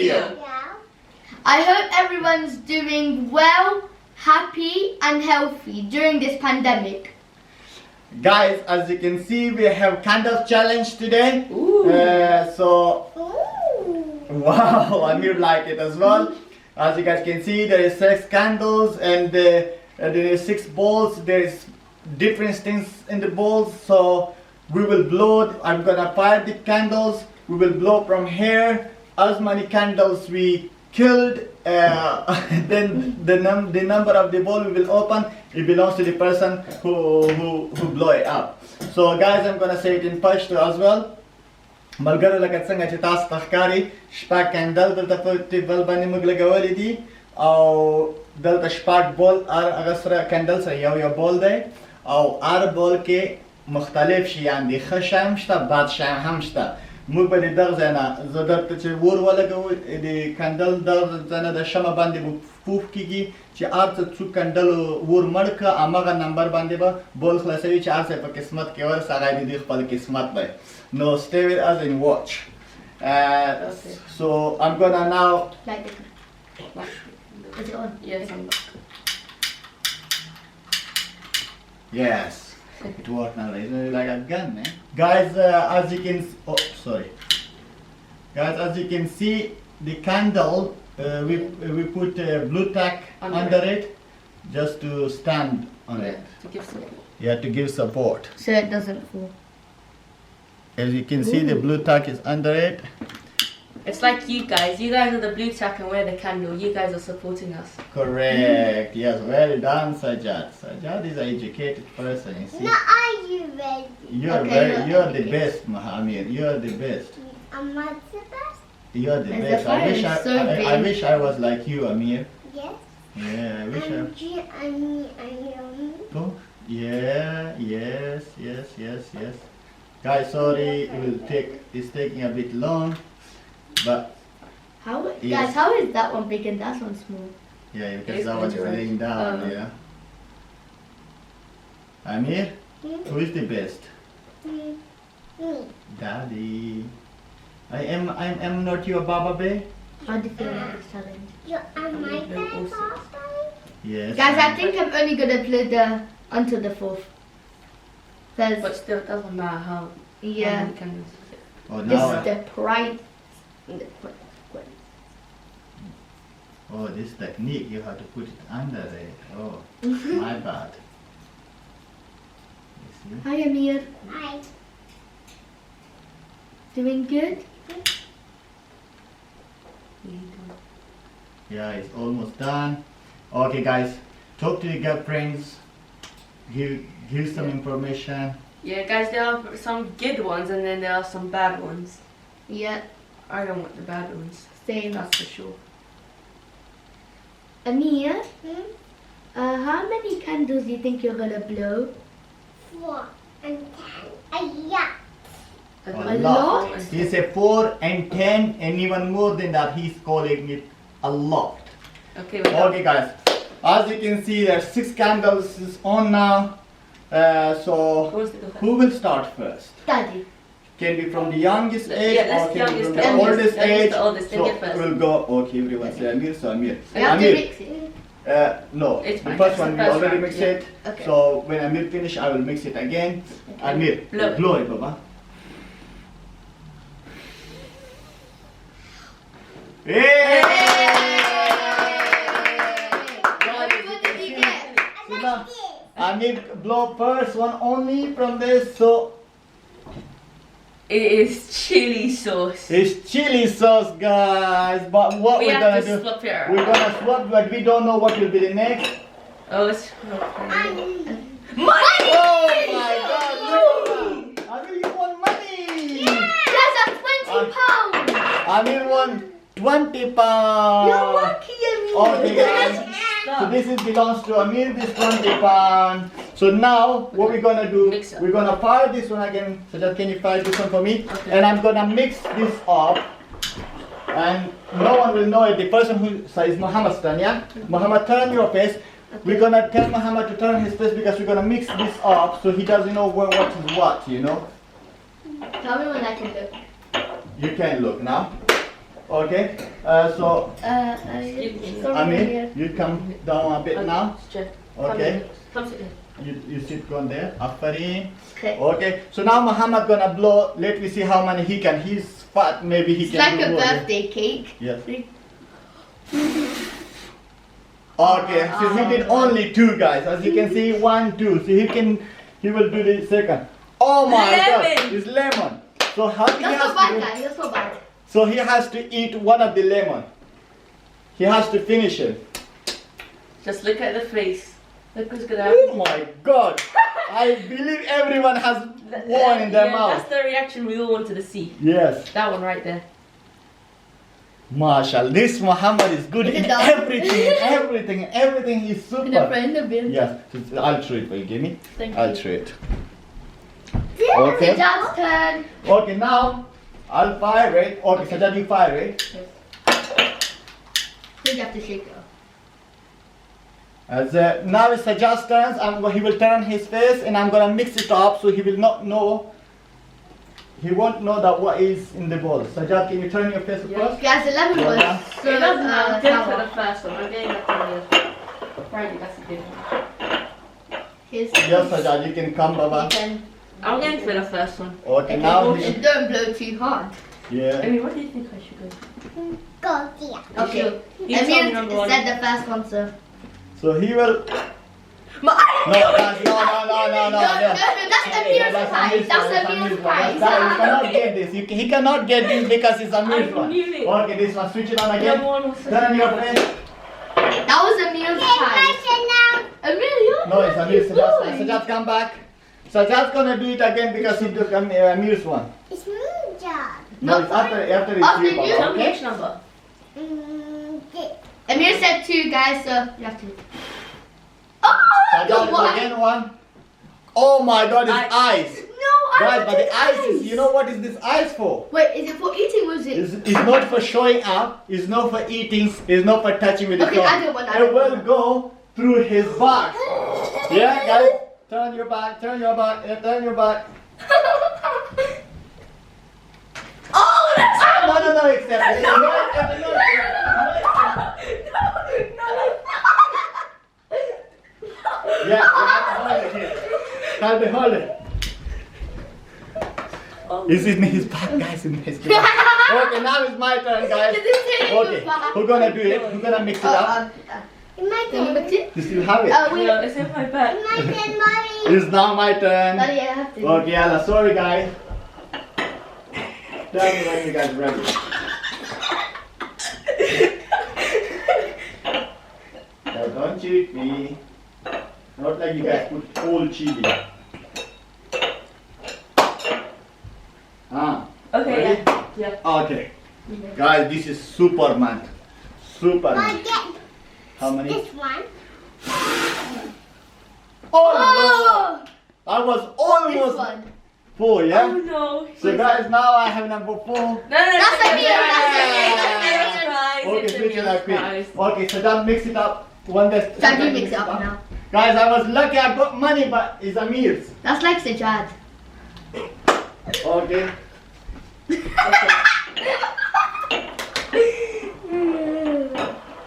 video. Yeah. I hope everyone's doing well, happy and healthy during this pandemic. Guys, as you can see, we have candle challenge today. Ooh. So, Ooh. wow, Amir like it as well. As you guys can see, there is 6 candles and there is 6 balls. There is different things in the balls. So we will blow. I'm gonna fire the candles. We will blow from here. As many candles we killed, then the number of the ball we will open. It belongs to the person who blow it up. So guys, I'm gonna say it in Pashto as well. ملګرو لکه څنګه چې تاسو ته ښکاري شپږ کندل دلته په ټیبل باندې موږ لګولې دي او دلته شپږ بول هغه سره کندل سره یو بول دی او هر بول کې مختلف شیان دي ښه شی هم شته بد شی هم شته موږ به د دغه ځای نه زه درته چې ور ولګوو د کندل دغه ځای نه د شمع باندې به پوف کېږي چې هر څه څو کندلو ور مړ کړه همغه نمبر باندې به بول خلاصوي چې هر څه په قسمت کې ورسه هغه د دوی خپل قسمت دی No, stay with us and watch. Okay. So I'm gonna now. Like the Is it on? Yes, I'm back. Yes, it worked now. Isn't it like a gun, man? Guys, as you can. Oh, sorry. Guys, as you can see, the candle we put blue tack under it just to stand on it. To give support. Yeah, to give support. So it doesn't fall. As you can see, the blue tack is under it. It's like you guys. You guys are the blue tack and we're the candle. You guys are supporting us. Correct. Yes, well done, Sajjad. Sajjad is an educated person, you see. Now are you ready? You're the best, Mahamir. You're the best. Am I the best? You're the And the best. fire is so I big. wish I was like you, Amir. Yes. Yeah, I wish And you and me and you. Oh, yeah, yes. Guys, sorry, it's taking a bit long, but How Yes. guys, how is that one big and that one small? yeah, because It's that one is going to laying down, Oh. yeah. Amir, Hmm? who is the best? Me. Daddy. I'm not your Baba Bay. How do you feel about this challenge? You are my No, best. also. Yes. Guys, I think I'm only gonna play until the 4th. But Because still, it doesn't matter how yeah, many candles. Oh, this now. is the prize. Oh, this technique, you have to put it under it. Oh, my bad. You see? Hi Amir, Hi. doing good? Yeah, it's almost done. Okay, guys, talk to your girlfriends. Give some information. Yeah, guys, there are some good ones and then there are some bad ones. Yeah, I don't want the bad ones. same. That's for sure. Amir, Hmm? how many candles do you think you're gonna blow? 4 and 10. Yeah. A lot? He said 4 and 10 and even more than that. He's calling it a lot. Okay, we're done. Okay, guys. As you can see, there's 6 candles is on now. So Who wants to go first? who will start first? Daddy. Can be from the youngest age Yeah, let's or can be youngest from to the oldest. oldest Youngest age. to oldest, then So get first. we'll go. Okay, everyone say Amir. So Amir. We have to Amir. mix it. No, It's the fine. first It's one the we first already round, mixed yeah. it. Okay. So when Amir finish, I will mix it again. Amir, Blow. blow it, Baba. Hey! What did you get? So now, Amir blow first one only from this. So It is chili sauce. it's chili sauce, guys. But what We we're have gonna to do? swap it We're around. gonna swap, but we don't know what will be the next. Oh, it's Oh my God! Look at that. Amir, you won money. That's a £20. Amir won 20 pounds. You're lucky, Amir. Okay, guys. So this is belongs to Amir. This 20 pounds. So now what we're gonna do? Mix it. We're gonna fire this one again. So just can you fire this one for me? Okay. And I'm gonna mix this up. And no one will know it. The person who says Muhammad's turn, yeah? Muhammad, turn your face. We're gonna tell Muhammad to turn his face because we're gonna mix this up so he doesn't know what is what, you know? Tell me when I can look. You can look now. Okay. So Amir, you come down a bit now. Okay. Come sit here. You sit on there. Afarin. Okay. Okay. So now Muhammad gonna blow. Let me see how many he can. He's fat. Maybe he It's can like do a more. birthday cake. Yes. Okay, so he did only 2, guys. As you can see, 1, 2. So he will do the second. Oh my God, Lemon. it's lemon. So how he That's has not bad, to do? guys. That's not bad. So he has to eat one of the lemon. He has to finish it. Just look at the face. Look what's gonna Oh happen. my God! I believe everyone has one in their mouth. That's the reaction we all wanted to see. Yes. That one right there. Mashallah, this Muhammad is good Is it in done? everything. He's In the super. front of it. Yes, I'll try it for you, give me. Thank I'll you. try it. Okay. Okay. Sajad's turn. Okay, now I'll fire it. Okay, Sajad, you fire it. You have to shake it off. As now it's Sajad's turn. He will turn his face, and I'm gonna mix it up so he will not know. He won't know that what is in the bowl. Sajad, can you turn your face across? Guys, the lemon Yeah. was so It doesn't matter. I'm going for sour. the first one. I'm getting that from the Friday. That's a good one. Here's Yes, Sajad, you can come, Baba. I'm going for the first one. Okay, now he, And don't blow too hard. yeah. I mean, what do you think I should go? Go there. Okay. You tell me Amir number one. said the first one, so. So he will. My No, guys, no. No, that's Amir's prize. That's Amir's prize. You cannot get this. He cannot get this because it's Amir's I one. knew it. Okay, this one. Switch it on again. Number one was Turn your face. That was Amir's Okay, my prize. turn now. Amir, you're No, it's Amir's. good. Sajad, come back. Sajad's gonna do it again because he took Amir's one. It's me, John. No, it's after it's After you, you. Baba, Tell me okay? which number. Okay. Amir said 2, guys, so you have to. Oh, Sajad, what? again one. Oh my God, it's eyes. No, I Guys, but the wanted eyes is, you know what is this eyes for? Wait, is it for eating or is it? It's not for showing up, it's not for eating, it's not for touching with the Okay, tongue. I don't want that. It will go through his back. Yeah, guys? Turn your back, turn your back, yeah, turn your back. Oh, that's No, accept it. No, accept it, no, yeah, hold it here. Hold it. Is in his back, guys, in his back. Okay, now it's my turn, guys. Okay, who's gonna do it? Who's gonna mix it up? My turn. You still have it? Wait. No, it's in my bag. My turn, Mommy. It's now my turn. Daddy, I have to. Okay, Allah, sorry guys. Tell me when you guys are ready. Now don't cheat me. Not like you guys put whole chili. Okay, Ready? yeah. Okay. Guys, this is Superman. I Superman. get How many? this one. Oh no! Oh, I was this almost one. 4, Oh yeah? no. So guys, now I have number 4. No, That's a meal, Okay, switch it up quick. Okay, so then mix it up. One day. Daddy, mix it up now. Guys, I was lucky I got money, but it's Amir's. That's like Sajad. Okay.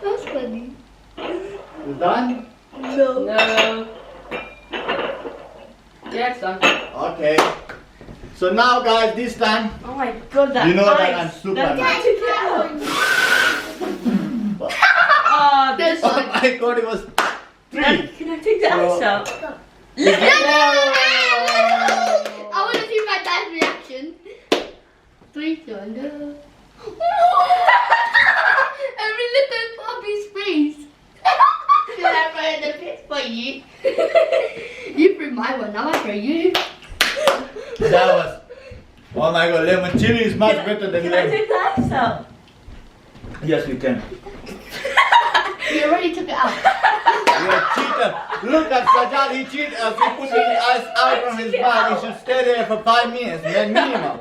That's funny. It's done? No. No. Yeah, it's done. Okay. So now guys, this time, Oh my god, that You know that ice. I'm Superman. That Daddy, ice. that one. Oh, This oh one. my god, it was 3. Can I take the ice out? No. I want to see my dad's reaction. 3, 2, no. Every little Bobby's face. Should I throw the piss for you? You threw my one, now I throw you. That was, oh my god, lemon chili is much better than Can I lemon. take the ice out? Yes, you can. You already took it out. You're a cheater. Look at Sajad, he cheated us. He put the ice out from his bag. He should stay there for 5 minutes, then minimum.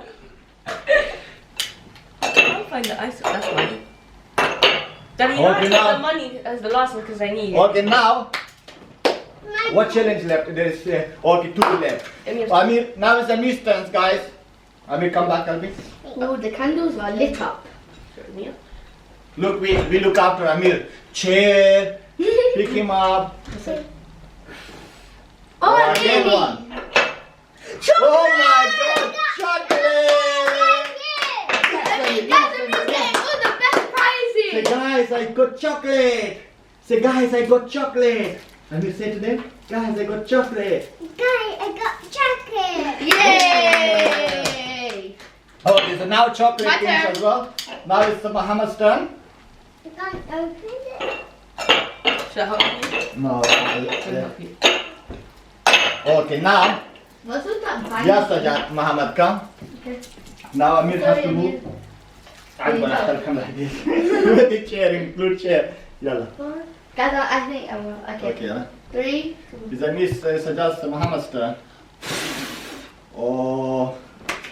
I'll find the ice. That's fine. Daddy, you Okay, have to now- take the money as the last one because I need it. Okay, now, what challenge left? There is, okay, 2 left. Amir, now it's Amir's turn, guys. Amir, come back, Alvin. Oh, the candles are lit up. Yeah. Look, we look after Amir. Chair, pick him up. Oh, Again really? one. Oh my God, chocolate! That's amazing. Oh, the best Say prizes. guys, I got chocolate. Say guys, I got chocolate. Amir, say to them, guys, I got chocolate. Guys, I got chocolate. Yay! Okay, so now chocolate My things turn. as well. Now it's the Muhammad's turn. I can't open it. Should I help you? No. Should I help you? Okay, now, Wasn't that fine? yes, Sajad, Muhammad, come. Okay. Now Amir has to Sorry, move. Amir. I'm gonna have to come like this. With the chair, include chair. Yalla. Guys, I think I will. Okay. Okay, yalla. 3. Is Amir Sajad's Muhammad's turn? Oh.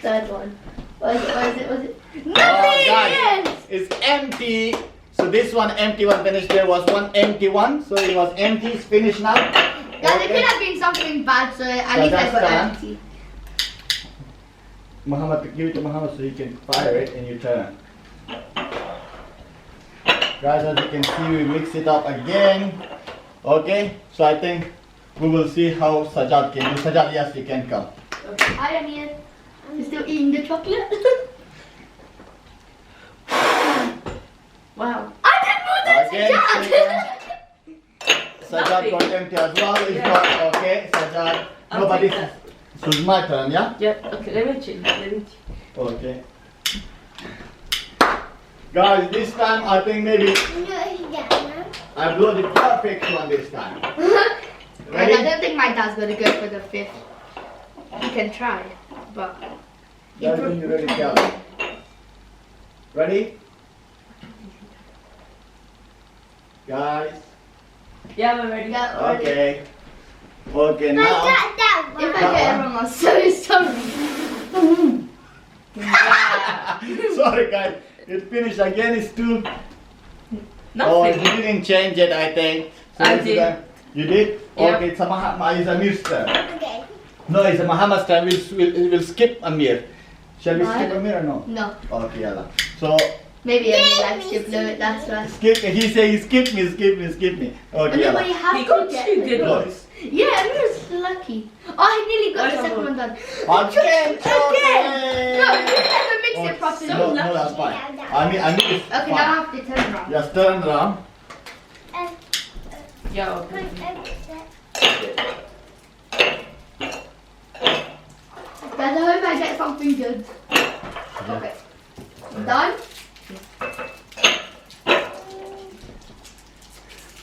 Third one. What is it? Oh, Nothing! guys, Yes! it's empty. So this one empty one finished. There was one empty one. So it was empty. It's finished now. Guys, it could have been something bad, so at least I that's got done. empty. Muhammad, give it to Muhammad so he can fire it and you turn. Guys, as you can see, we mix it up again. Okay, so I think we will see how Sajad can do. Sajad, yes, you can come. Hi, Amir. You're still eating the chocolate? Wow. I didn't put that Again, Sajad. Sajad got empty as well. It's not okay. Sajad, I'll no, but take this is my turn, yeah? Yeah, okay, let me check. Okay. Guys, this time I think maybe No, it's done. I blow the perfect one this time. I Ready? don't think my dad's gonna go for the 5th. He can try, but That's when you're ready, Calvin. Ready? Guys. Yeah, we're ready. yeah, already. Okay. Okay, I now. got that If one. I get it wrong, I'm so sorry. Sorry, guys. It finished again. It's two. Oh, Nothing. you didn't change it, I think. I this is did. You did? Yeah. Okay, it's a Amir's turn. Okay. No, it's a Muhammad's turn. We'll skip Amir. Shall we Why? skip Amir or no? No, Okay, yalla. So, maybe Amir likes to blow it, that's why. skip. He said he skip me. Okay, But yalla. you have He to got get 2 the good goal. ones. Boys. Yeah, Amir's lucky. Oh, he nearly got the Where's second the one done. Again, Again! chocolate! No, you never mixed Oh, it properly. no, no, that's fine. I mean, is Okay, fine. now I have to turn around. Just turn around. Yeah, okay. Guys, I hope I get something good. Okay. Done?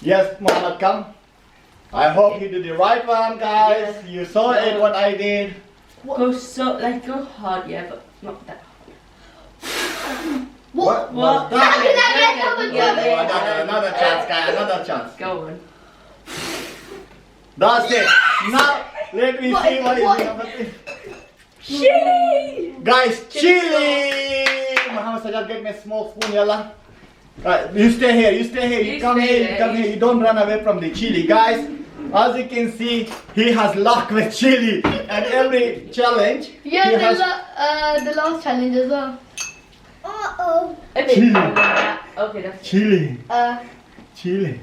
Yes, Muhammad, come. I hope you did the right one, guys. Yeah. You saw it, what I did. Go go hard, yeah, but not that hard. What was How that? did I get double Yeah, good? yeah. Another chance, guys. Another chance. Go on. That's it. Now, let me What see is- what is what- the number three. Chili! Guys, chili! Muhammad Sajad, get me a small spoon, yalla. You stay here, you stay here, you You come stay here, you there. come here, you don't run away from the chili. Guys, as you can see, he has luck with chili. And every challenge, Yeah, he has... the last challenge as well. Uh-oh. Okay, Chili. okay, that's Chili, Uh, chili.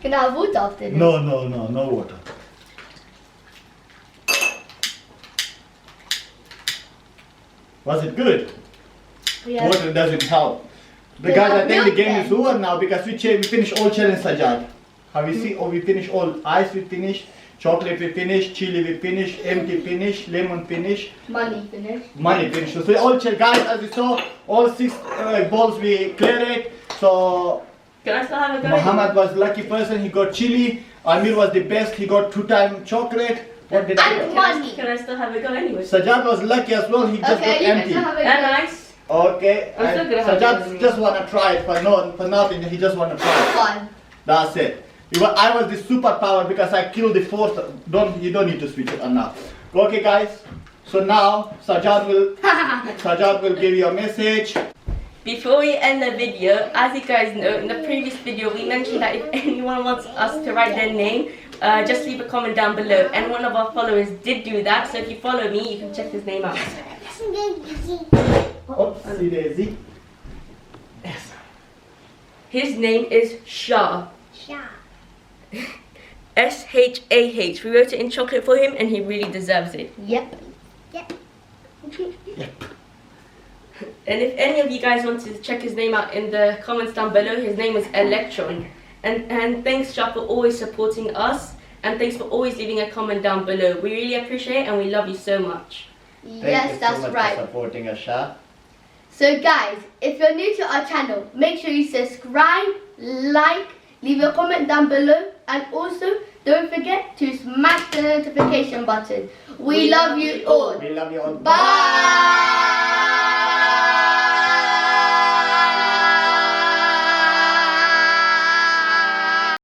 can I have water after this? No, no, no, no water. Was it good? Yeah. Water doesn't help. The Yeah, guys, I think the milk game then. is over now because we finished all challenge Sajad. Have you seen? Oh, we finished all. Ice we finished, chocolate we finished, chili we finished, empty finished, lemon finished, Money finished. money finished. So all guys, as you saw, all 6 balls we cleared it. So Can I still have a go? Muhammad was lucky person. He got chili. Amir was the best. He got 2-time chocolate. What did I And get? money. Can I still have a go anyway? Sajad was lucky as well. He just Okay, got you can empty. still have a And go. nice. Okay, I'm still and gonna have Sajad it. just wanna try it for nothing. He just wanna try it. Fun. That's it. I was the superpower because I killed the 4th. You don't need to switch it on now. Okay, guys. So now Sajad will give you a message. Before we end the video, as you guys know, in the previous video we mentioned that if anyone wants us to write their name, just leave a comment down below. And one of our followers did do that, so if you follow me, you can check his name out. Oopsie daisy. Yes. His name is Shah. Shah. S-H-A-H. We wrote it in chocolate for him and he really deserves it. Yep. Yep. And if any of you guys want to check his name out in the comments down below, his name is Electron. And thanks, Shah, for always supporting us. And thanks for always leaving a comment down below. We really appreciate it and we love you so much. Thank Yes, you that's so much right. for supporting us, Shah. So guys, if you're new to our channel, make sure you subscribe, like, leave a comment down below, and also don't forget to smash the notification button. We love you all. We love you all. Bye.